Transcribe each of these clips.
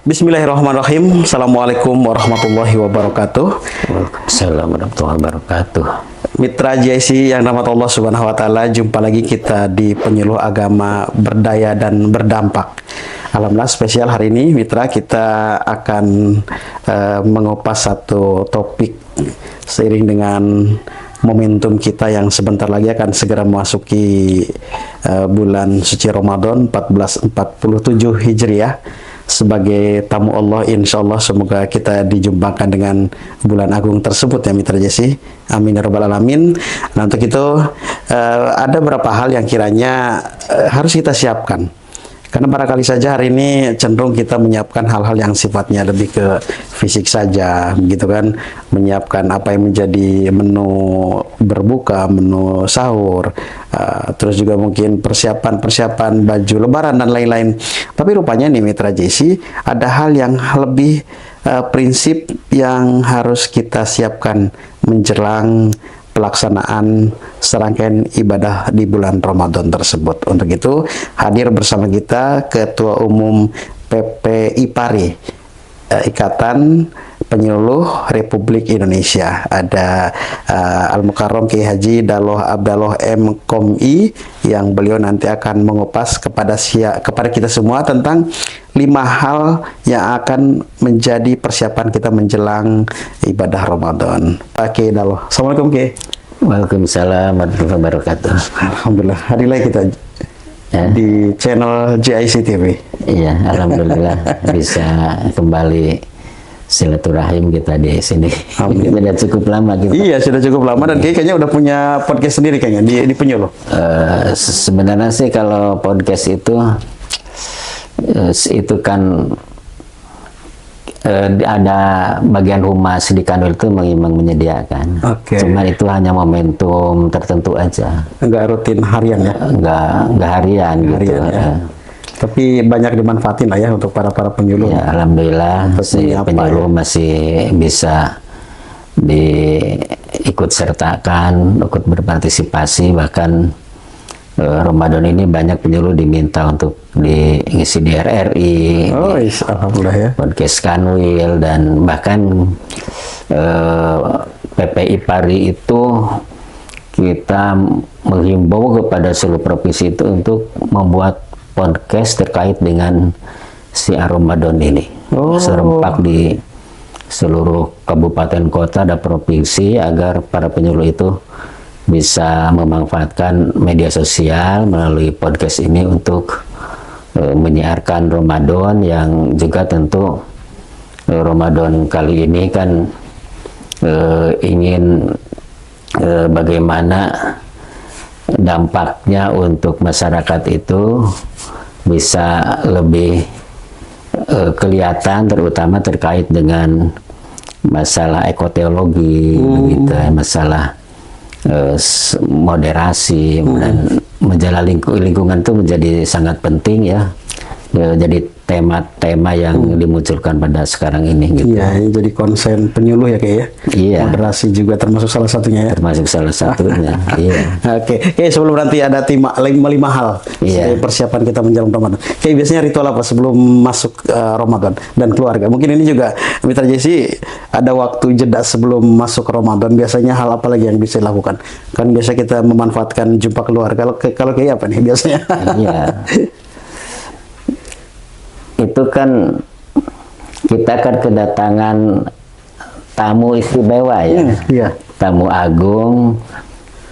Bismillahirrahmanirrahim. Assalamualaikum warahmatullahi wabarakatuh. Waalaikumsalam warahmatullahi wabarakatuh. Mitra JIC yang rahmat Allah Subhanahu wa taala, jumpa lagi kita di Penyuluh Agama Berdaya dan Berdampak. Alhamdulillah spesial hari ini mitra, kita akan mengupas satu topik seiring dengan momentum kita yang sebentar lagi akan segera memasuki bulan suci Ramadan 1447 Hijriah. Sebagai tamu Allah, insya Allah semoga kita dijumpakan dengan bulan agung tersebut ya mitra Jesi. Amin ya rabbal alamin. Nah untuk itu ada beberapa hal yang kiranya harus kita siapkan. Karena barangkali saja hari ini cenderung kita menyiapkan hal-hal yang sifatnya lebih ke fisik saja, gitu kan, menyiapkan apa yang menjadi menu berbuka, menu sahur, terus juga mungkin persiapan baju lebaran dan lain-lain. Tapi rupanya nih mitra JC, ada hal yang lebih prinsip yang harus kita siapkan menjelang pelaksanaan serangkaian ibadah di bulan Ramadan tersebut. Untuk itu hadir bersama kita Ketua Umum PPIPARI, Ikatan Penyuluh Republik Indonesia, ada Al-Mukarram Kiai Haji Daloh Abdallah M.Kom'i, yang beliau nanti akan mengupas kepada kita semua tentang 5 hal yang akan menjadi persiapan kita menjelang ibadah Ramadan. Pak Kiai Daloh, Assalamualaikum Kiai. Waalaikumsalam warahmatullahi wabarakatuh. Alhamdulillah, hari lagi kita di channel JIC TV. Iya, alhamdulillah bisa kembali silaturahim kita di sini. Sudah cukup lama kita. Iya, sudah cukup lama dan kayaknya udah punya podcast sendiri kayaknya di Penyuluh. Sebenarnya sih kalau podcast itu kan ada bagian humas di Kanwil itu memang menyediakan. Cuman itu hanya momentum tertentu aja. Enggak rutin harian ya? Enggak harian gitu. Ya. Tapi banyak dimanfaatin lah ya untuk para penyuluh. Ya, alhamdulillah si penyuluh masih bisa diikut sertakan, ikut berpartisipasi. Bahkan Ramadan ini banyak penyuluh diminta untuk diisi di RRI, alhamdulillah ya, podcast Kanwil, dan bahkan PPIPARI itu kita menghimbau kepada seluruh provinsi itu untuk membuat podcast terkait dengan siar Ramadan ini. Serempak di seluruh kabupaten kota dan provinsi agar para penyuluh itu bisa memanfaatkan media sosial melalui podcast ini untuk menyiarkan Ramadan, yang juga tentu Ramadan kali ini kan ingin bagaimana dampaknya untuk masyarakat itu bisa lebih kelihatan, terutama terkait dengan masalah ekoteologi, begitu, masalah moderasi dan menjaga lingkungan itu menjadi sangat penting ya. Jadi tema-tema yang dimunculkan pada sekarang ini gitu. Iya, jadi konsen penyuluh ya kayak ya. Iya. Moderasi juga termasuk salah satunya ya. Termasuk salah satunya. Iya. Oke, sebelum nanti ada 5 hal persiapan kita menjelang Ramadan. Biasanya ritual apa sebelum masuk Ramadan dan keluarga? Mungkin ini juga Mitra Jesi, ada waktu jeda sebelum masuk Ramadan. Biasanya hal apa lagi yang bisa dilakukan? Kan biasa kita memanfaatkan jumpa keluarga. Kalau kayak apa nih biasanya? Iya. Itu kan kita akan kedatangan tamu istimewa ya. Iya. Tamu agung,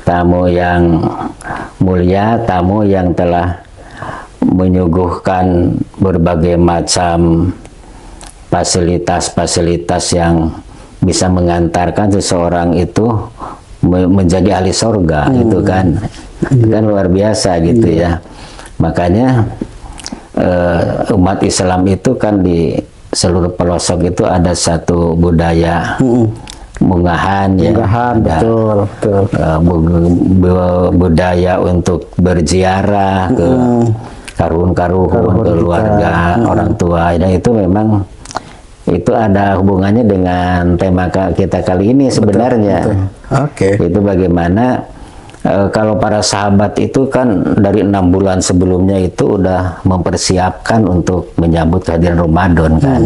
tamu yang mulia, tamu yang telah menyuguhkan berbagai macam fasilitas-fasilitas yang bisa mengantarkan seseorang itu menjadi ahli sorga. Itu kan luar biasa gitu ya. Makanya umat Islam itu kan di seluruh pelosok itu ada satu budaya munggahan ya, betul. Budaya untuk berziarah ke karun-karun keluarga, orang tua, dan itu memang itu ada hubungannya dengan tema kita kali ini sebenarnya. Betul. Itu bagaimana kalau para sahabat itu kan dari 6 bulan sebelumnya itu udah mempersiapkan untuk menyambut kehadiran Ramadan kan.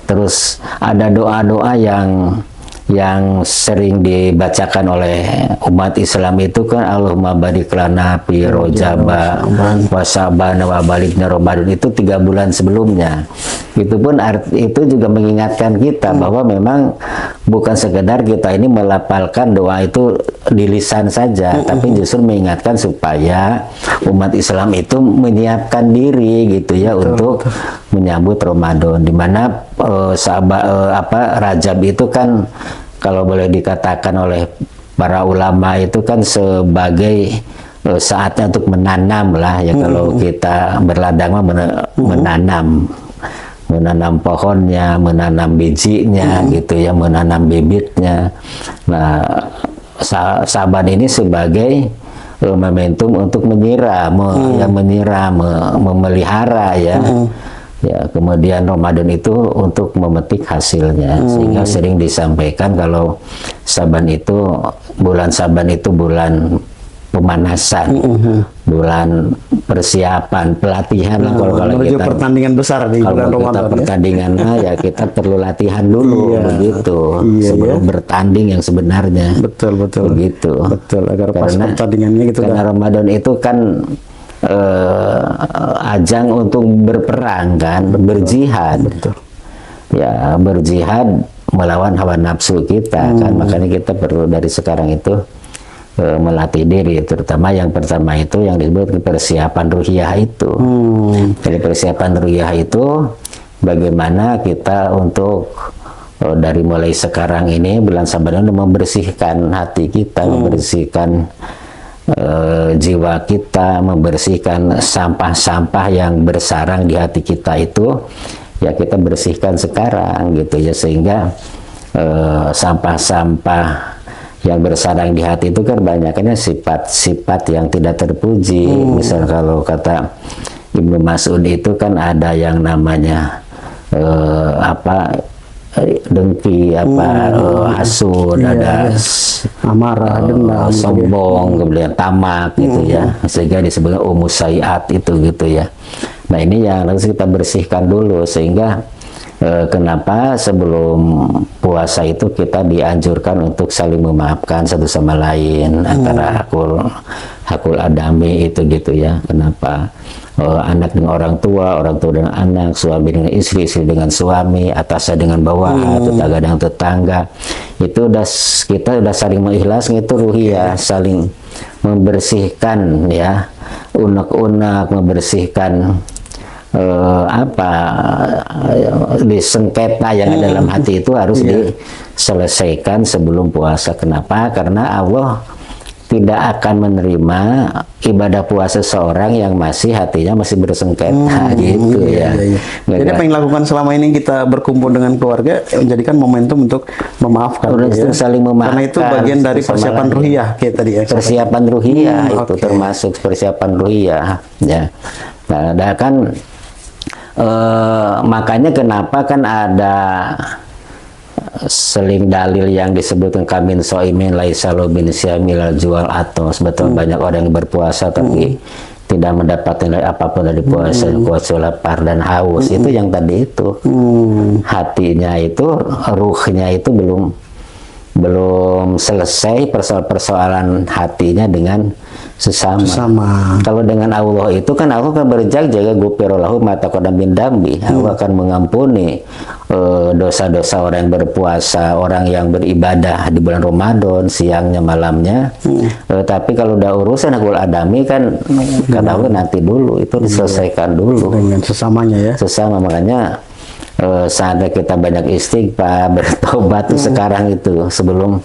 Terus ada doa-doa yang sering dibacakan oleh umat Islam itu kan Allahumma barik lana fi rojaba wa saban wa balikna Ramadan, itu 3 bulan sebelumnya. Itu pun itu juga mengingatkan kita bahwa memang bukan sekedar kita ini melafalkan doa itu di lisan saja, tapi justru mengingatkan supaya umat Islam itu menyiapkan diri gitu ya untuk menyambut Ramadan, di mana Rajab itu kan kalau boleh dikatakan oleh para ulama itu kan sebagai saatnya untuk menanam lah ya. Kalau kita berladang menanam pohonnya, menanam bijinya gitu ya, menanam bibitnya. Nah, Saban ini sebagai momentum untuk menyiram, memelihara ya. Ya, kemudian Ramadan itu untuk memetik hasilnya, sehingga sering disampaikan kalau bulan Saban itu bulan pemanasan, bulan persiapan, pelatihan lah kalau kita pertandingan besar di bulan Ramadan. Pertandingan ya kita perlu latihan dulu begitu sebelum bertanding yang sebenarnya. Betul begitu. Betul, agar pas pertandingannya gitu. Karena Ramadan itu kan ajang untuk berperang kan, berjihad. Betul. Ya, berjihad melawan hawa nafsu kita kan, makanya kita perlu dari sekarang itu melatih diri, terutama yang pertama itu yang disebut persiapan ruhiyah itu. Jadi persiapan ruhiyah itu bagaimana kita untuk dari mulai sekarang ini bulan Saban membersihkan hati kita, membersihkan jiwa kita, membersihkan sampah-sampah yang bersarang di hati kita itu ya kita bersihkan sekarang gitu ya, sehingga sampah-sampah yang bersarang di hati itu kan banyaknya sifat-sifat yang tidak terpuji. Misal kalau kata Ibnu Mas'ud itu kan ada yang namanya dengki, hasud, ada amarah, dendam, sombong, kemudian tamak gitu ya, sehingga disebut umusayiat itu gitu ya. Nah, ini yang harus kita bersihkan dulu, sehingga kenapa sebelum puasa itu kita dianjurkan untuk saling memaafkan satu sama lain, antara hakul adami itu gitu ya. Kenapa? Anak dengan orang tua dengan anak, suami dengan istri dengan suami, atasan dengan bawahan, tetangga dengan tetangga. Itu kita udah saling mengikhlas, itu ruhiyah, saling membersihkan ya, unek-unek, membersihkan di sengketa yang ada dalam hati itu harus diselesaikan sebelum puasa. Kenapa? Karena Allah tidak akan menerima ibadah puasa seorang yang hatinya masih bersengketa gitu ya. Jadi apa yang dilakukan selama ini kita berkumpul dengan keluarga menjadikan momentum untuk memaafkan, saling memaafkan. Karena itu bagian dari persiapan ruhiyah kayak tadi ya. Persiapan ruhiyah itu termasuk persiapan ruhiyah ya. Nah, ada kan makanya kenapa kan ada seling dalil yang disebutkan kamin soimin laisalo bin syamil jual atau sebetulnya banyak orang yang berpuasa tapi tidak mendapatkan nilai apapun dari puasa, kecuali lapar dan haus. Itu yang tadi itu hatinya itu, ruhnya itu belum selesai persoalan hatinya dengan sesama. Kalau dengan Allah itu kan Allah kan berjaga gufirallahu ma taqaddama min dambi. Allah akan mengampuni dosa-dosa orang yang berpuasa, orang yang beribadah di bulan Ramadan siangnya malamnya. Tapi kalau udah urusan hakul adami kan Allah nanti dulu itu diselesaikan dulu dengan sesamanya ya. Sesama, makanya saatnya kita banyak istighfar, bertobat tuh sekarang itu sebelum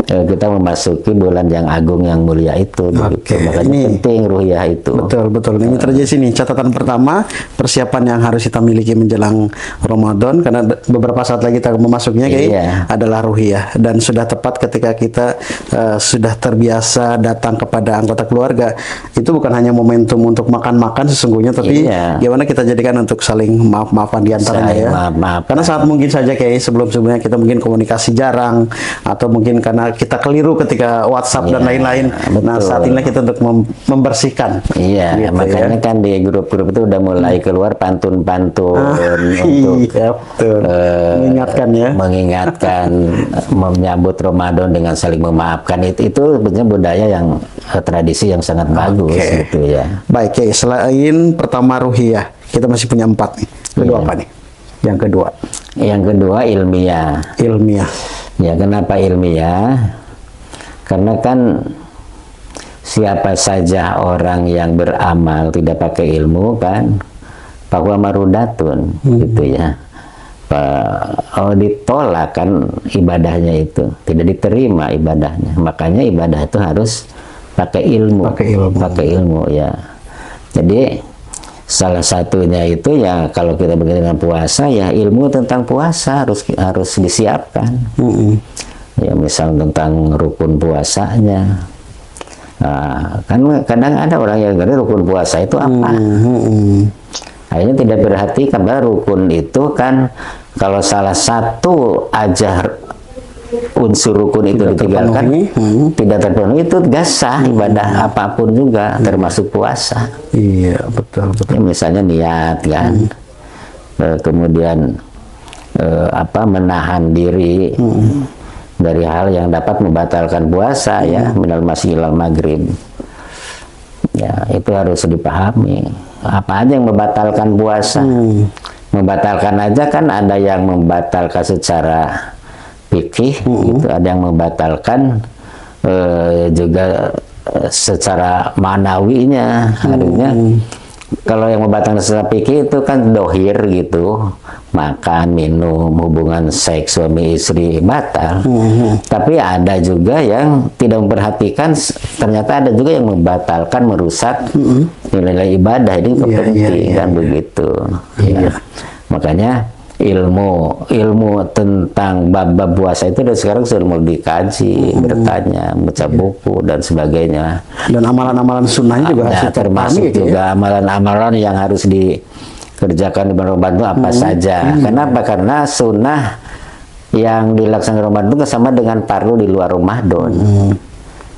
kita memasuki bulan yang agung yang mulia itu. Makanya ini penting ruhiyah itu. Betul. Ini terjadi sini catatan pertama, persiapan yang harus kita miliki menjelang Ramadan, karena beberapa saat lagi kita memasuknya adalah ruhiyah, dan sudah tepat ketika kita sudah terbiasa datang kepada anggota keluarga. Itu bukan hanya momentum untuk makan-makan sesungguhnya, tapi gimana kita jadikan untuk saling maaf-maafan di antaranya ya. Karena saat mungkin saja kayak sebelum-sebelumnya kita mungkin komunikasi jarang, atau mungkin karena kita keliru ketika WhatsApp dan Iya, lain-lain. Nah, betul. saat ini kita untuk membersihkan. Iya, Gitu makanya kan di grup-grup itu udah mulai keluar pantun-pantun untuk Iya, betul. Mengingatkan ya. mengingatkan, menyambut Ramadan dengan saling memaafkan. Itu sebenarnya budaya yang tradisi yang sangat bagus Oke. gitu ya. Baik, Kiai. Selain pertama ruhiyah, kita masih punya 4 nih. Kedua Iya. apa nih? Yang kedua, Yang kedua ilmiah. ilmiah. Ya, kenapa ilmiah? Karena kan siapa saja orang yang beramal tidak pakai ilmu kan, bahwa marudatun gitu ya. Ditolak kan ibadahnya itu, tidak diterima ibadahnya. Makanya ibadah itu harus pakai ilmu. Pakai ilmu ya. Jadi salah satunya itu ya kalau kita berkaitan dengan puasa ya ilmu tentang puasa harus disiapkan. Ya misal tentang rukun puasanya. Nah, kan kadang ada orang yang ngerti rukun puasa itu apa. Akhirnya tidak perhatikan bahwa rukun itu kan kalau salah satu aja unsur rukun itu ditinggalkan, tidak terpenuhi, itu gak sah ibadah apapun juga, termasuk puasa. Iya, betul, betul. Ya, misalnya niat kan, kemudian menahan diri dari hal yang dapat membatalkan puasa ya, minal masyi ilal maghrib. Ya, itu harus dipahami. Apa aja yang membatalkan puasa? Membatalkan aja kan ada yang membatalkan secara fikih, gitu. Ada yang membatalkan juga secara manawinya. Artinya kalau yang membatalkan secara fikih itu kan dohir gitu, makan, minum, hubungan seks suami istri batal. Tapi ada juga yang tidak memperhatikan, ternyata ada juga yang membatalkan, merusak nilai-nilai ibadah. Ini penting kan begitu. Ya. Makanya ilmu tentang bab-bab puasa itu dari sekarang sudah mulai dikaji, bertanya, baca buku dan sebagainya. Dan amalan-amalan sunnahnya juga harus termasuk juga amalan-amalan yang harus dikerjakan di bulan Ramadan itu apa saja. Kenapa? Karena sunnah yang dilaksanakan Ramadan itu sama dengan fardu di luar Ramadan.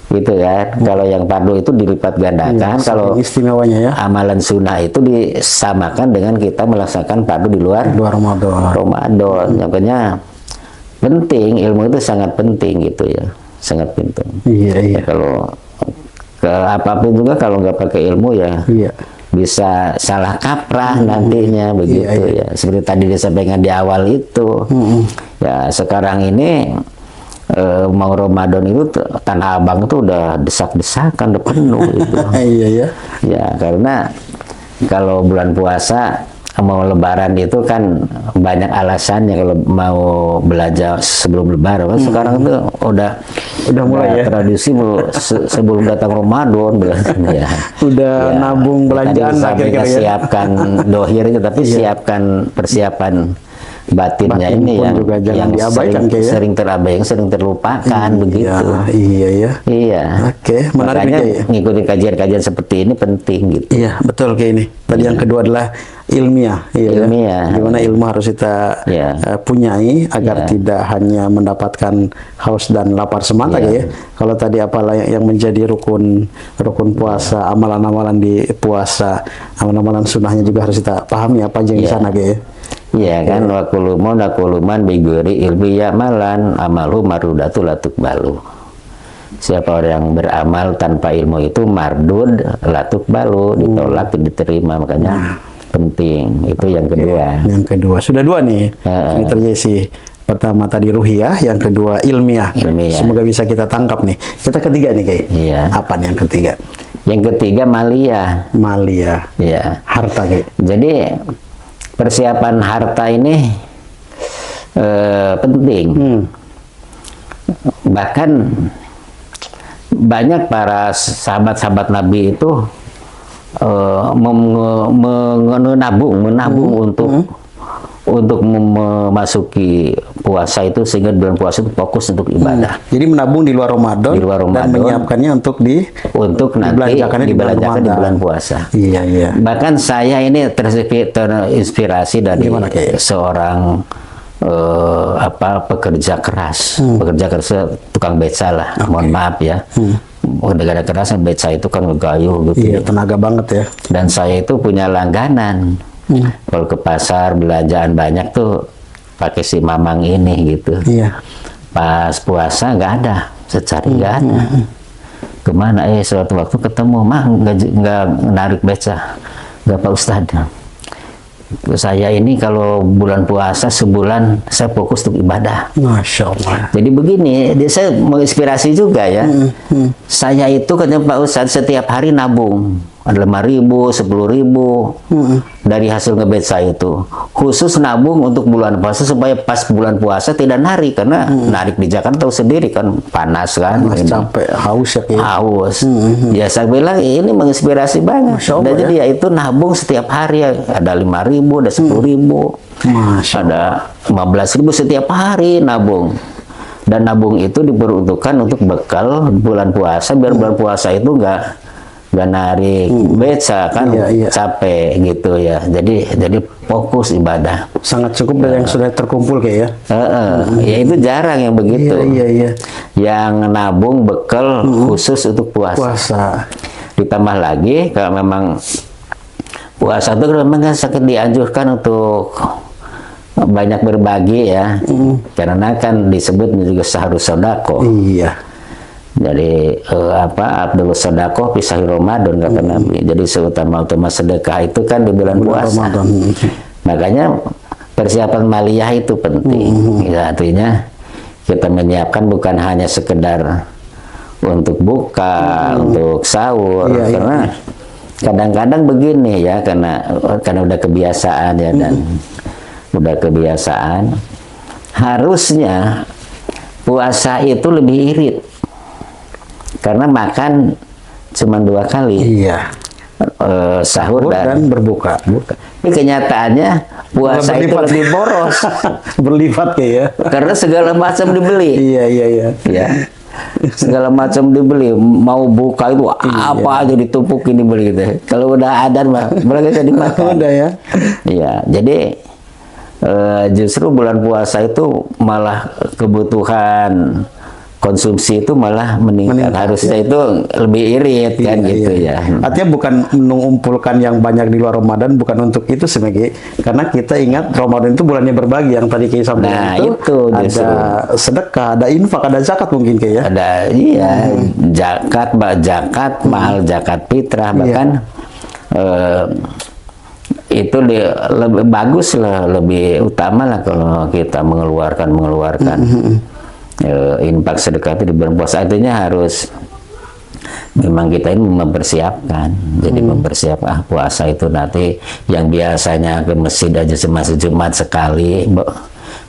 Gitu ya. Kalau yang fardu itu dilipat gandakan, kalau istimewanya ya. amalan sunnah itu disamakan dengan kita melaksanakan fardu di luar Ramadan. Makanya penting, ilmu itu sangat penting gitu ya, sangat penting. Iya. Kalau apapun juga kalau nggak pakai ilmu ya bisa salah kaprah nantinya begitu ya. Seperti tadi disampaikan di awal itu. Ya sekarang ini mau Ramadan itu Tanah Abang itu udah desak-desakan, udah penuh itu. Iya. Ya karena kalau bulan puasa mau Lebaran itu kan banyak alasannya kalau mau belanja sebelum Lebaran. Sekarang tuh udah mulai ya tradisi sebelum datang Ramadan ya. Udah nabung belanjaan akhirnya siapkan dohirnya, tapi siapkan persiapan batinnya ini yang juga jangan diabaikan, sering terabaikan, sering terlupakan begitu. Iya. Oke, makanya ngikutin kajian-kajian seperti ini penting gitu. Iya, betul kayak ini. Tadi yang kedua adalah ilmiah. Ilmiah. Gimana ilmu harus kita punyai agar tidak hanya mendapatkan haus dan lapar semata ya. Kalau tadi apalah yang menjadi rukun puasa, amalan-amalan di puasa, amalan-amalan sunnahnya juga harus kita pahami apa aja yang di sana ya. Iya kan, wakuluman biguri ilmi ya'malan amalu marudatu latuk balu. Siapa orang yang beramal tanpa ilmu itu mardud latuk balu, ditolak, diterima. Makanya penting. Itu yang kedua. Yang kedua. Sudah 2 nih. Ini terjadi pertama tadi ruhiyah, yang kedua ilmiah. Semoga bisa kita tangkap nih. Kita ketiga nih Kay. Iya. Apa nih yang ketiga? Yang ketiga maliyah. Iya. Harta Kay. Jadi persiapan harta ini penting. Bahkan banyak para sahabat-sahabat Nabi itu menabung untuk memasuki puasa itu, sehingga bulan puasa itu fokus untuk ibadah. Jadi menabung di luar Ramadan, dan menyiapkannya untuk nanti dibelanjakan di bulan puasa. Iya. Bahkan saya ini terinspirasi dari seorang pekerja keras, tukang beca lah, mohon maaf ya. Negara keras beca itu kan ngegayuh gitu. Iya, tenaga banget ya. Dan saya itu punya langganan. Kalau ke pasar belanjaan banyak tuh pakai si Mamang ini gitu. Iya. Pas puasa nggak ada, secari nggak ada. Kemana? Suatu waktu ketemu, mah nggak narik beca, nggak Pak Ustadz. Saya ini kalau bulan puasa sebulan saya fokus untuk ibadah. Masya Allah. Jadi begini, saya menginspirasi juga ya. Saya itu katanya Pak Ustadz setiap hari nabung. Ada 5.000, 10.000 dari hasil ngebeca itu. Khusus nabung untuk bulan puasa supaya pas bulan puasa tidak narik. Karena narik di Jakarta tahu sendiri kan panas kan. Capek, haus ya kayak. Haus. Ya saya bilang ini menginspirasi banget. Allah, Dan jadi ya itu nabung setiap hari ya. Ada 5.000, ada 10.000. Masya Ada 15.000 setiap hari nabung. Dan nabung itu diperuntukkan untuk bekal bulan puasa. Biar bulan puasa itu nggak narik beca kan, capek gitu ya. Jadi fokus ibadah. Sangat cukup dari yang sudah terkumpul kayak ya. Ya itu jarang yang begitu. Iya. Yang nabung bekal khusus untuk puasa. Ditambah lagi kalau memang puasa itu memang kan sangat dianjurkan untuk banyak berbagi ya. Karena kan disebut juga seharus sodako. Iya. Jadi Abdul Sodako pisah Ramadan kata Nabi. Jadi seutama-utama sedekah itu kan di bulan puasa. Makanya persiapan maliyah itu penting. Ya, artinya kita menyiapkan bukan hanya sekedar untuk buka, untuk sahur. Karena kadang-kadang begini ya, karena udah kebiasaan ya, dan udah kebiasaan. Harusnya puasa itu lebih irit. Karena makan cuma 2 kali. Iya. Sahur dan berbuka. Ini kenyataannya puasa itu lebih boros. Berlipat kayak ya. Karena segala macam dibeli. Iya. Ya. Segala macam dibeli. Mau buka itu apa aja ditumpukin dibeli gitu. Kalau udah adan mah mereka bisa dimakan. Udah ya. Iya. Jadi justru bulan puasa itu malah kebutuhan konsumsi itu malah meningkat. Harusnya itu lebih irit kan gitu ya. Artinya bukan mengumpulkan yang banyak di luar Ramadan, bukan untuk itu sebagai, karena kita ingat Ramadan itu bulannya berbagi, yang tadi Kiai sampaikan itu ada sedekah, ada infak, ada zakat mungkin kayak ya. Ada zakat, mahal zakat fitrah, bahkan itu lebih bagus lah, lebih utama lah kalau kita mengeluarkan infak sedekah itu di bulan puasa. Artinya harus memang kita ini mempersiapkan. Jadi mempersiapkan puasa itu nanti yang biasanya ke masjid aja semasa Jumat sekali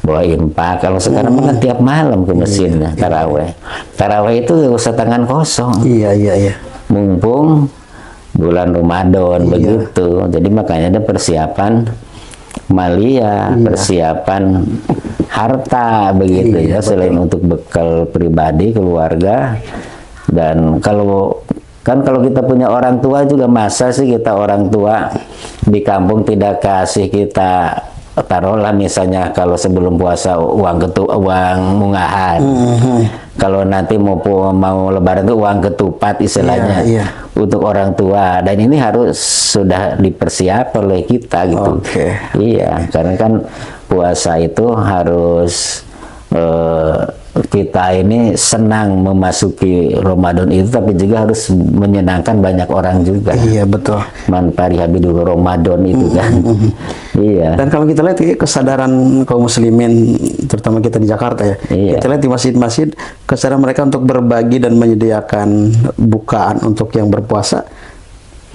bawa infak. Kalau sekarang kan tiap malam ke masjidnya taraweh. Taraweh itu gak usah tangan kosong. Iya. Mumpung bulan Ramadan begitu. Jadi makanya ada persiapan maliyah, persiapan harta begitu ya, selain untuk bekal pribadi, keluarga. Dan kalau kita punya orang tua juga, masa sih kita orang tua di kampung tidak kasih kita, taruhlah misalnya kalau sebelum puasa uang munggahan. Kalau nanti mau lebaran itu uang ketupat istilahnya untuk orang tua, dan ini harus sudah dipersiapkan oleh kita gitu. Iya, karena kan puasa itu harus kita ini senang memasuki Ramadan itu, tapi juga harus menyenangkan banyak orang juga. Iya, betul. Man fariha bidul Ramadan itu kan. Iya. Dan kalau kita lihat kesadaran kaum muslimin, terutama kita di Jakarta ya, kita lihat di masjid-masjid, kesadaran mereka untuk berbagi dan menyediakan bukaan untuk yang berpuasa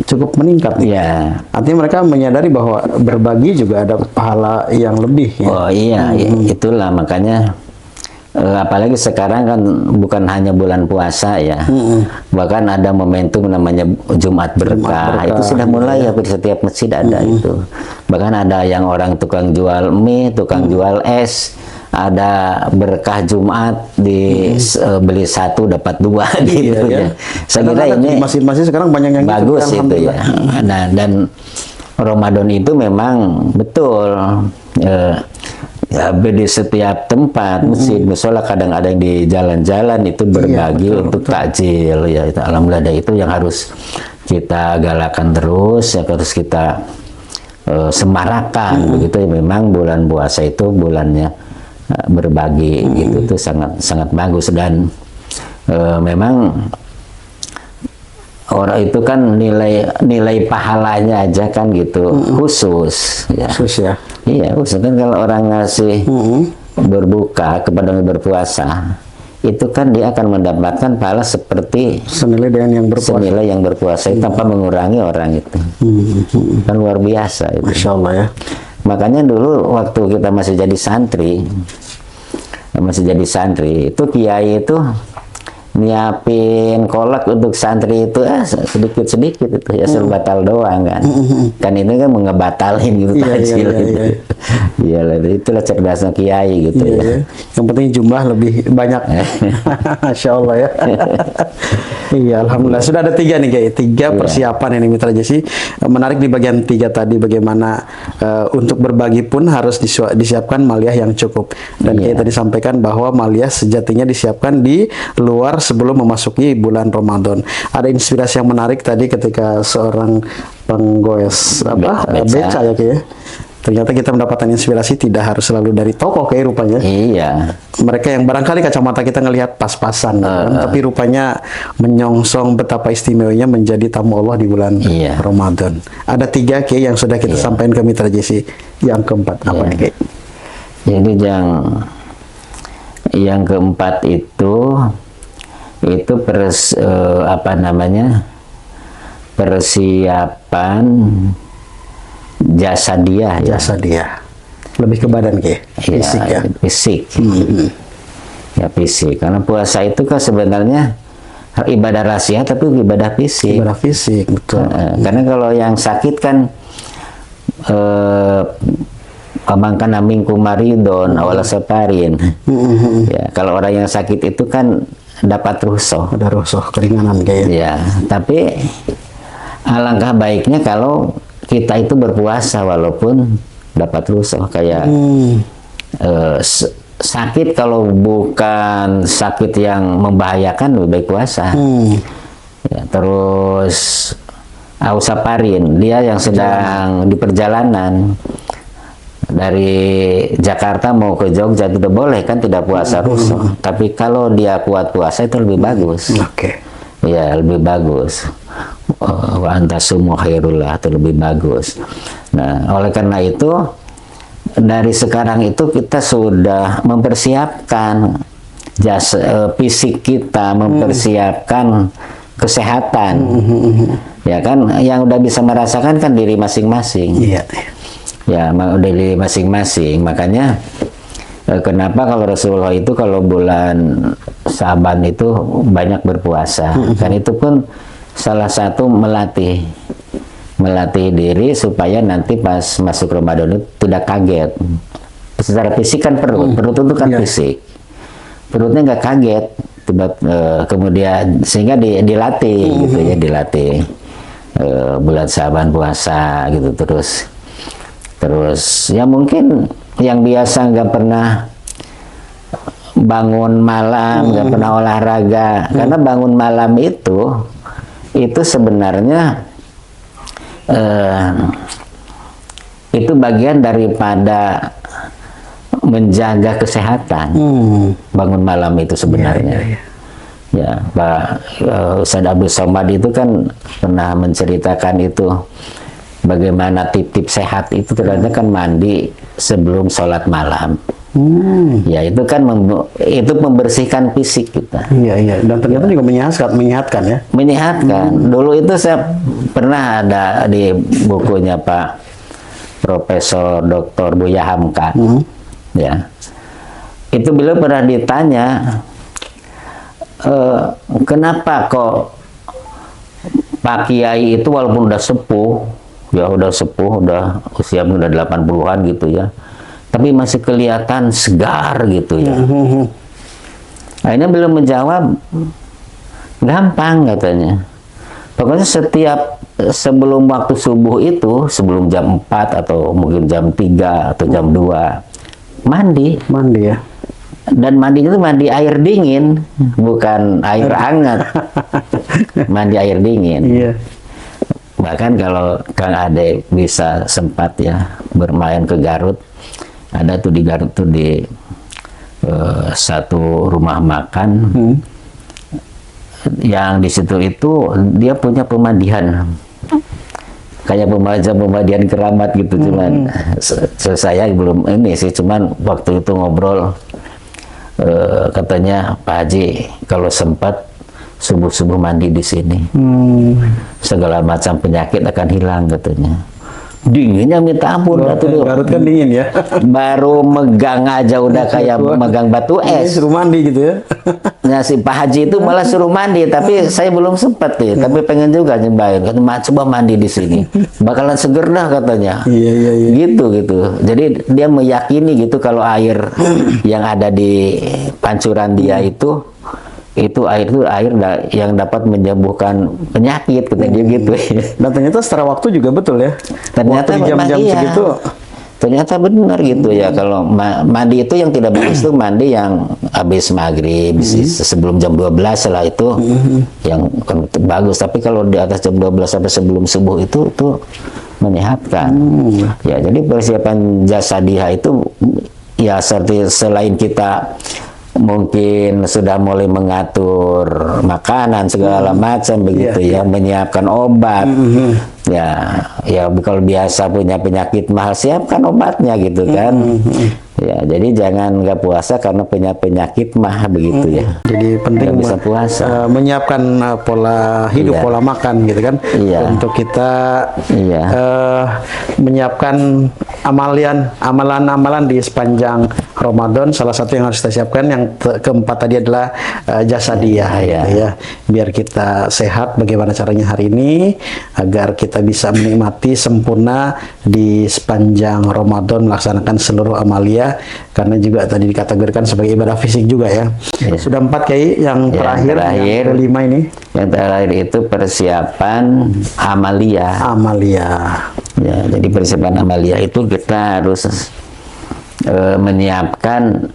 cukup meningkat. Iya. Artinya mereka menyadari bahwa berbagi juga ada pahala yang lebih. Ya? Oh iya, itulah makanya. Apalagi sekarang kan bukan hanya bulan puasa ya, bahkan ada momentum namanya Jumat Berkah. Itu sudah mulai ya, di setiap masjid ada itu. Bahkan ada yang orang tukang jual mie, tukang jual es, ada berkah Jumat beli 1 dapat 2 gitu ya. Saya kira ini masjid-masjid sekarang banyak yang bagus itu ya. Nah, dan Ramadan itu memang betul. Ya, di setiap tempat masjid musola kadang ada yang di jalan-jalan itu berbagi untuk takjil ya, itu alhamdulillah itu yang harus kita galakan terus, ya harus kita semarakan begitu ya. Memang bulan puasa itu bulannya berbagi gitu, itu sangat sangat bagus. Dan memang orang itu kan nilai pahalanya aja kan gitu khusus ya. Khusus ya. Iya, khusus kan kalau orang ngasih berbuka kepada yang berpuasa, itu kan dia akan mendapatkan pahala seperti Senilai dengan yang berpuasa. senilai yang berpuasa tanpa mengurangi orang itu. Kan luar biasa itu. Masya Allah ya. Makanya dulu waktu kita masih jadi santri itu kiai itu nyiapin kolak untuk santri itu sedikit-sedikit itu ya, suruh batal doang kan. Kan ini kan ngebatalin gitu takjil gitu. Iya, itulah cerdasnya kiai gitu ya. Iya. Yang penting jumlah lebih banyak. Masya Allah ya. Iya, alhamdulillah sudah ada 3 nih kayak 3 persiapan ini Mitra Jesi. Menarik di bagian 3 tadi bagaimana untuk berbagi pun harus disiapkan maliyah yang cukup. Dan kayak tadi sampaikan bahwa maliyah sejatinya disiapkan di luar sebelum memasuki bulan Ramadan. Ada inspirasi yang menarik tadi ketika seorang penggoes beca ya kayak. Ternyata kita mendapatkan inspirasi tidak harus selalu dari toko kayak rupanya. Iya. Mereka yang barangkali kacamata kita ngelihat pas-pasan, tapi rupanya menyongsong betapa istimewanya menjadi tamu Allah di bulan Ramadan. Ada 3 kayak yang sudah kita sampaikan ke Mitra Jesi. Yang keempat apa nih kayak? Jadi yang keempat itu persiapan jasa dia lebih ke badan fisik ya. Fisik. Ya fisik, karena puasa itu kan sebenarnya ibadah rahasia tapi ibadah fisik. Ibadah fisik, betul. Karena kalau yang sakit kan pamangkana mingku maridon awal saparin. Ya, kalau orang yang sakit itu kan dapat rusoh. Ada rusoh, keringanan kayaknya. Ya, tapi alangkah baiknya kalau kita itu berpuasa walaupun dapat rusoh kayak sakit, kalau bukan sakit yang membahayakan lebih baik puasa. Ya, terus ausaparin, dia yang sedang di perjalanan dari Jakarta mau ke Jogja tidak boleh kan, tidak puasa rusuh. Tapi kalau dia kuat puasa itu lebih bagus. Ya, lebih bagus. Wa antasumu khairul, atau lebih bagus. Nah, oleh karena itu dari sekarang itu kita sudah mempersiapkan fisik kita, mempersiapkan kesehatan. Ya kan, yang udah bisa merasakan kan diri masing-masing. Ya, dari masing-masing. Makanya kenapa kalau Rasulullah itu kalau bulan Syaban itu banyak berpuasa. Kan itu pun salah satu melatih diri supaya nanti pas masuk Ramadan itu tidak kaget. Secara fisik kan perut itu kan fisik. Perutnya nggak kaget, kemudian sehingga dilatih gitu ya, dilatih bulan Syaban puasa gitu. Terus ya mungkin yang biasa nggak pernah bangun malam, nggak pernah olahraga, karena bangun malam itu sebenarnya itu bagian daripada menjaga kesehatan. Bangun malam itu sebenarnya. Ya, Pak Ustadz Abdul Somad itu kan pernah menceritakan itu bagaimana tip-tip sehat itu ternyata kan mandi sebelum sholat malam. Ya, itu kan itu membersihkan fisik kita. Iya. Dan ternyata juga menyehatkan ya. Menyehatkan. Dulu itu saya pernah ada di bukunya Pak Profesor Dr. Buya Hamka. Ya. Itu beliau pernah ditanya, kenapa kok Pak Kiai itu walaupun udah sepuh, udah usia udah 80-an gitu ya, tapi masih kelihatan segar gitu ya. Akhirnya beliau menjawab, gampang katanya. Pokoknya sebelum waktu subuh itu, sebelum jam 4 atau mungkin jam 3 atau jam 2, mandi. Mandi ya. Dan mandinya itu mandi air dingin, bukan air hangat. Mandi air dingin. Iya. Bahkan kalau Kang Ade bisa sempat ya bermain ke Garut, ada tuh di Garut tuh di satu rumah makan yang di situ itu dia punya pemandian kayak pemandian keramat gitu. Cuman saya belum ini sih, cuman waktu itu ngobrol katanya Pak Haji kalau sempat subuh-subuh mandi di sini, segala macam penyakit akan hilang katanya. Dinginnya minta ampun. Garut kan dingin ya. Baru megang aja udah kayak megang batu es. Suruh mandi gitu ya. Nah si Pak Haji itu malah suruh mandi, tapi saya belum sempat nih. Tapi pengen juga nyobain. Coba mandi di sini, bakalan seger dah katanya. Iya. Gitu. Jadi dia meyakini gitu kalau air yang ada di pancuran dia itu air yang dapat menyembuhkan penyakit katanya gitu. Dan ternyata secara waktu juga betul ya. Ternyata waktu jam-jam iya. segitu. Ternyata benar gitu ya. Kalau mandi itu yang tidak bagus itu mandi yang habis maghrib, sebelum jam 12 lah itu yang bagus. Tapi kalau di atas jam 12 sampai sebelum subuh itu menyehatkan. Ya, jadi persiapan jasadiah itu ya seperti selain kita mungkin sudah mulai mengatur makanan segala macam begitu ya, menyiapkan obat. Ya kalau biasa punya penyakit mahal, siapkan obatnya gitu kan. Ya, jadi jangan nggak puasa karena punya penyakit mah begitu ya. Jadi penting nggak bisa puasa. Menyiapkan pola hidup, pola makan gitu kan. Untuk kita menyiapkan amalan-amalan di sepanjang Ramadan. Salah satu yang harus kita siapkan yang keempat tadi adalah jasadiah gitu ya. Biar kita sehat, bagaimana caranya hari ini agar kita bisa menikmati sempurna di sepanjang Ramadan melaksanakan seluruh amalia, karena juga tadi dikategorikan sebagai ibadah fisik juga ya. Sudah 4 Kiai, yang terakhir yang kelima ini. Yang terakhir itu persiapan amalia. Ya, jadi persiapan amalia itu kita harus menyiapkan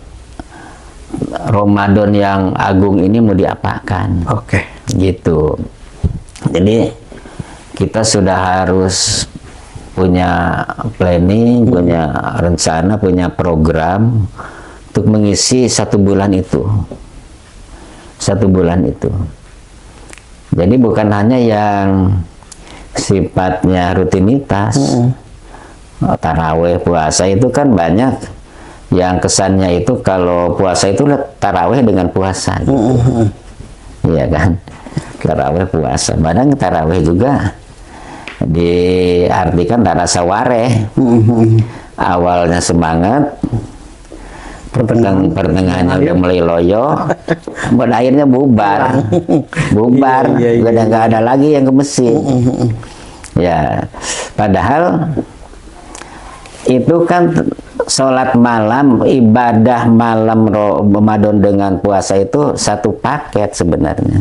Ramadan yang agung ini mau diapakan. Gitu. Jadi kita sudah harus punya planning, punya rencana, punya program untuk mengisi 1 bulan itu. 1 bulan itu. Jadi bukan hanya yang sifatnya rutinitas. Taraweh, puasa itu kan banyak yang kesannya itu kalau puasa itu taraweh dengan puasa. Iya kan? Taraweh puasa. Padahal taraweh juga diartikan rasa wareh. Awalnya semangat, pertengahannya udah mulai loyo, pada akhirnya bubar. Udah nggak ada lagi yang ke masjid. Ya, padahal itu kan sholat malam, ibadah malam Ramadan dengan puasa itu satu paket sebenarnya.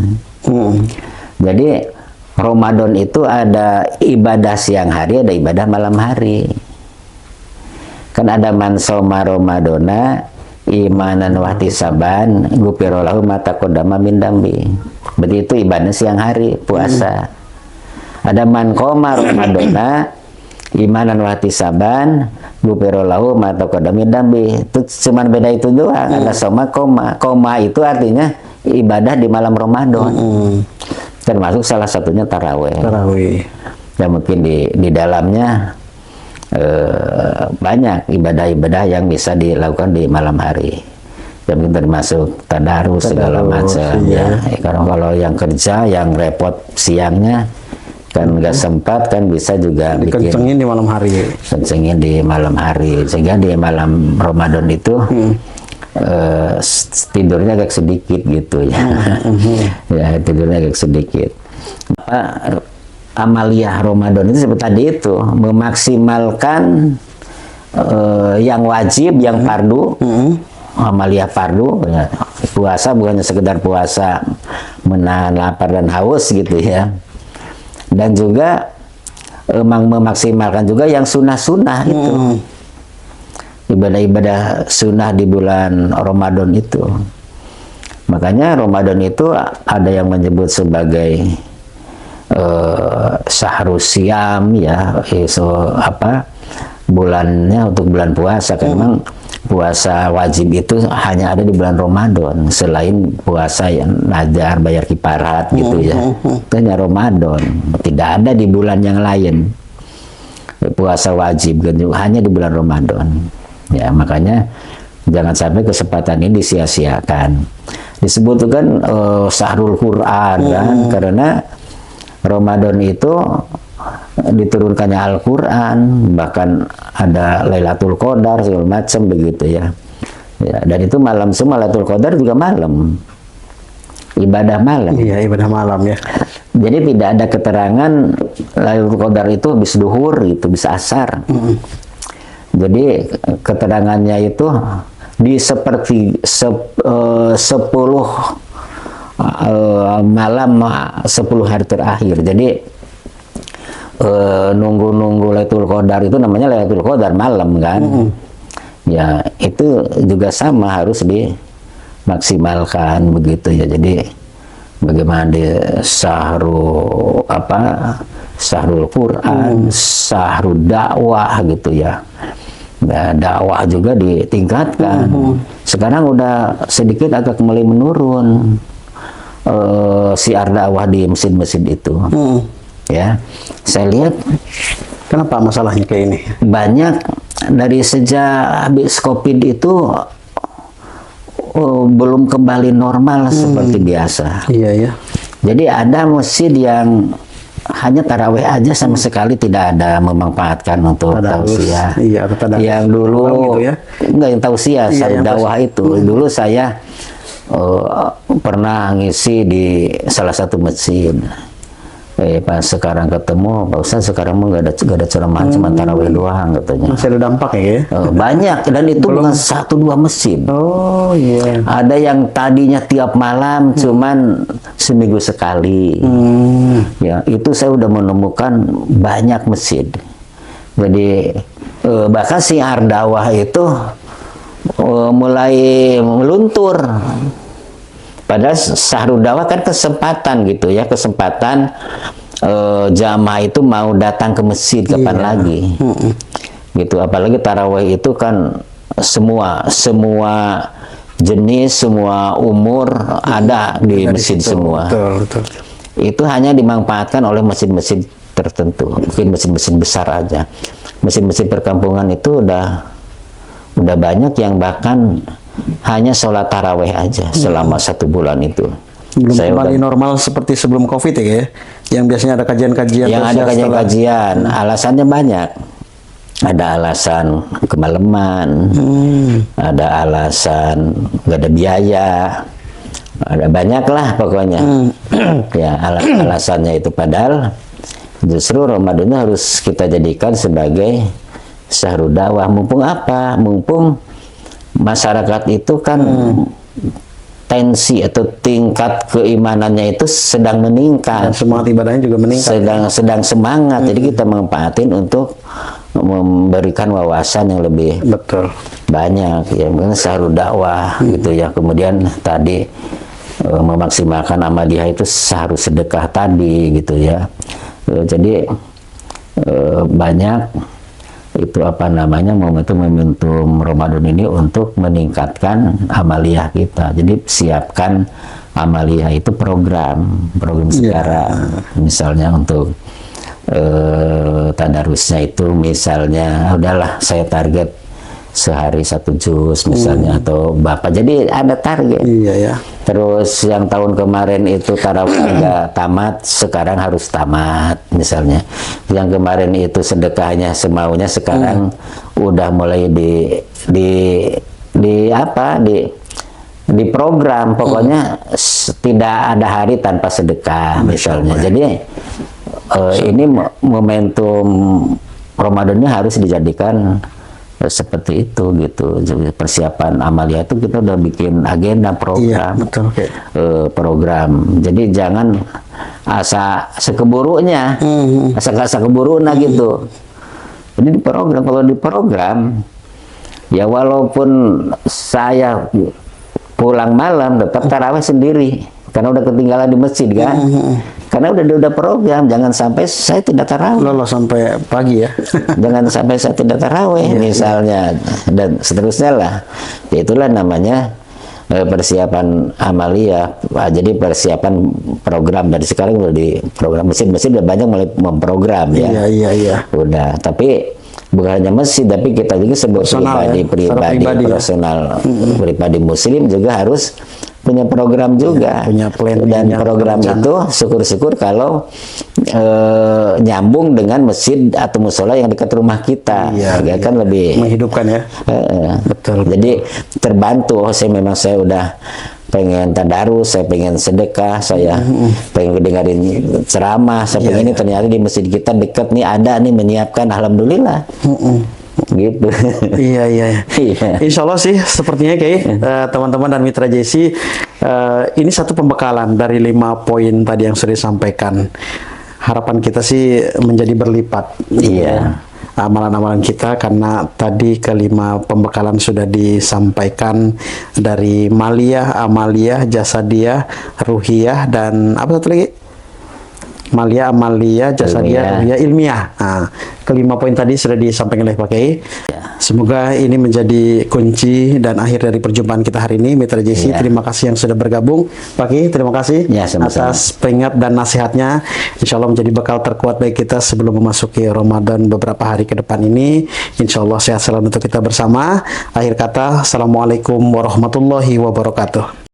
Jadi Ramadan itu ada ibadah siang hari, ada ibadah malam hari. Kan ada man soma Ramadana imanan wahtisaban gupirolahu mata kodama min dambi. Berarti itu ibadah siang hari, puasa. Ada man koma Ramadana imanan wahtisaban gupirolahu mata kodama min dambi. Itu cuman beda itu doang. Ada soma koma. Koma itu artinya ibadah di malam Ramadan. Termasuk salah satunya taraweh. Dan mungkin di dalamnya banyak ibadah-ibadah yang bisa dilakukan di malam hari. Dan termasuk tadarus segala macam ya. Karena kalau yang kerja yang repot siangnya kan nggak sempat, kan bisa juga dikencengin di malam hari. Kencengin di malam hari, sehingga di malam Ramadan itu tidurnya agak sedikit gitu ya. Ya, tidurnya agak sedikit. Amalia Ramadan itu seperti tadi itu memaksimalkan yang wajib, yang fardu. Amalia fardu ya. Puasa bukannya sekedar puasa menahan lapar dan haus gitu ya. Dan juga memaksimalkan juga yang sunnah-sunnah itu. ibadah-ibadah sunnah di bulan Ramadan itu. Makanya Ramadan itu ada yang menyebut sebagai Syahrus Syam ya, bulannya untuk bulan puasa. Kan memang puasa wajib itu hanya ada di bulan Ramadan, selain puasa yang nazar, bayar kifarat gitu ya. Itu hanya Ramadan, tidak ada di bulan yang lain. Puasa wajib hanya di bulan Ramadan. Ya, makanya jangan sampai kesempatan ini disia-siakan. Disebutkan Syahrul Quran kan, karena Ramadan itu diturunkannya Al-Quran, bahkan ada Lailatul Qadar segala macam begitu ya. Ya, dan itu malam semua, Lailatul Qadar juga malam, ibadah malam. Iya, ibadah malam ya. Jadi tidak ada keterangan Lailatul Qadar itu habis duhur gitu, bisa asar. Jadi keterangannya itu di seperti 10 malam 10 hari terakhir. Jadi nunggu Lailatul Qadar itu namanya Lailatul Qadar malam kan. Ya, itu juga sama harus dimaksimalkan begitu ya. Jadi bagaimana di Syahrul Quran, Syahrul dakwah gitu ya. Nah, dakwah juga ditingkatkan. Sekarang udah sedikit agak mulai menurun siar dakwah di masjid-masjid itu. Ya, saya lihat Kenapa masalahnya kayak ini? banyak dari sejak habis COVID itu belum kembali normal seperti biasa. Iya ya. Jadi ada masjid yang hanya tarawih aja sama sekali tidak ada memanfaatkan untuk tausiah. Iya, ada yang dulu gitu ya. enggak yang tausiah, Iya, yang dakwah itu. Dulu saya pernah ngisi di salah satu masjid. Pas sekarang ketemu, Pak Ustaz sekarang mah nggak ada ceramah, cuma tarawih doang katanya. Masih ada dampak ya? Banyak, dan itu bukan 1-2 masjid. Oh iya. Ada yang tadinya tiap malam, cuman seminggu sekali. Ya, itu saya udah menemukan banyak masjid. Jadi bahkan siar dakwah itu mulai meluntur. Padahal Syahrul dakwah kan kesempatan gitu ya, kesempatan jamaah itu mau datang ke masjid kapan lagi. Gitu, apalagi tarawih itu kan semua jenis, semua umur ada di masjid semua. Betul. Itu hanya dimanfaatkan oleh masjid-masjid tertentu, mungkin masjid-masjid besar aja. Masjid-masjid perkampungan itu udah banyak yang bahkan hanya sholat taraweh aja selama 1 bulan itu. Belum kembali normal seperti sebelum COVID ya? Yang biasanya ada kajian-kajian. Yang ada kajian-kajian, alasannya banyak. Ada alasan kemalaman, ada alasan nggak ada biaya, ada banyak lah pokoknya. Ya, alasannya itu, padahal justru Ramadan harus kita jadikan sebagai Syahrul dakwah. Mumpung apa? Mumpung masyarakat itu kan tensi atau tingkat keimanannya itu sedang meningkat. Dan semangat ibadahnya juga meningkat. Sedang semangat. Jadi kita manfaatin untuk memberikan wawasan yang lebih banyak ya, mungkin Syahrul dakwah gitu ya. Kemudian tadi memaksimalkan amaliyah itu Syahrul sedekah tadi gitu ya. Jadi banyak itu momentum Ramadan ini untuk meningkatkan amaliyah kita. Jadi siapkan amaliyah itu program sekarang. Misalnya untuk tadarusnya itu misalnya udahlah saya target sehari 1 juz misalnya atau Bapak. Jadi ada target. Iya ya. Terus yang tahun kemarin itu tarawih nggak tamat, sekarang harus tamat misalnya. Yang kemarin itu sedekahnya semaunya, sekarang udah mulai di program. Pokoknya tidak ada hari tanpa sedekah misalnya. Jadi ini momentum Ramadannya harus dijadikan seperti itu gitu. Jadi persiapan amaliyah itu kita udah bikin agenda program. Iya, betul. Program. Jadi jangan asa sekeburunya, asa keburuna gitu. Jadi di program, kalau di program Ya walaupun saya pulang malam tetap tarawih sendiri karena udah ketinggalan di masjid kan. Karena udah program, jangan sampai saya tidak tarawih. Lolos sampai pagi ya. Jangan sampai saya tidak tarawih misalnya, dan seterusnya lah. Ya, itulah namanya persiapan amalia. Jadi persiapan program dari sekarang udah di program masjid udah banyak mulai memprogram ya. Iya. Udah, tapi bukan hanya masjid, tapi kita juga sebagai pribadi personal, pribadi muslim juga harus punya program juga, punya plan, dan program itu syukur-syukur kalau nyambung dengan masjid atau musola yang dekat rumah kita, kan lebih menghidupkan ya. Betul. Jadi terbantu. Saya udah pengen tadarus, saya pengen sedekah, saya pengen dengerin ceramah, saya pengen ini ternyata di masjid kita dekat nih ada nih menyiapkan, alhamdulillah. Gitu. Iya. Insya Allah sih sepertinya kayak teman-teman dan mitra JC, ini satu pembekalan dari 5 poin tadi yang sudah disampaikan. Harapan kita sih menjadi berlipat. Iya. Amalan-amalan kita, karena tadi kelima pembekalan sudah disampaikan dari maliyah, amaliyah, jasadiyah, ruhiyah, dan apa satu lagi? Maliyah, amaliyah, jasadiyah, ruhiyah, ilmiah. Nah, kelima poin tadi sudah disampaikan oleh Pak Kiai. Semoga ini menjadi kunci dan akhir dari perjumpaan kita hari ini, Mitra JC. Terima kasih yang sudah bergabung, Pak Kiai. Terima kasih atas peringat dan nasihatnya. Insya Allah menjadi bekal terkuat bagi kita sebelum memasuki Ramadan beberapa hari ke depan ini. Insya Allah sehat selalu untuk kita bersama. Akhir kata, Assalamualaikum warahmatullahi wabarakatuh.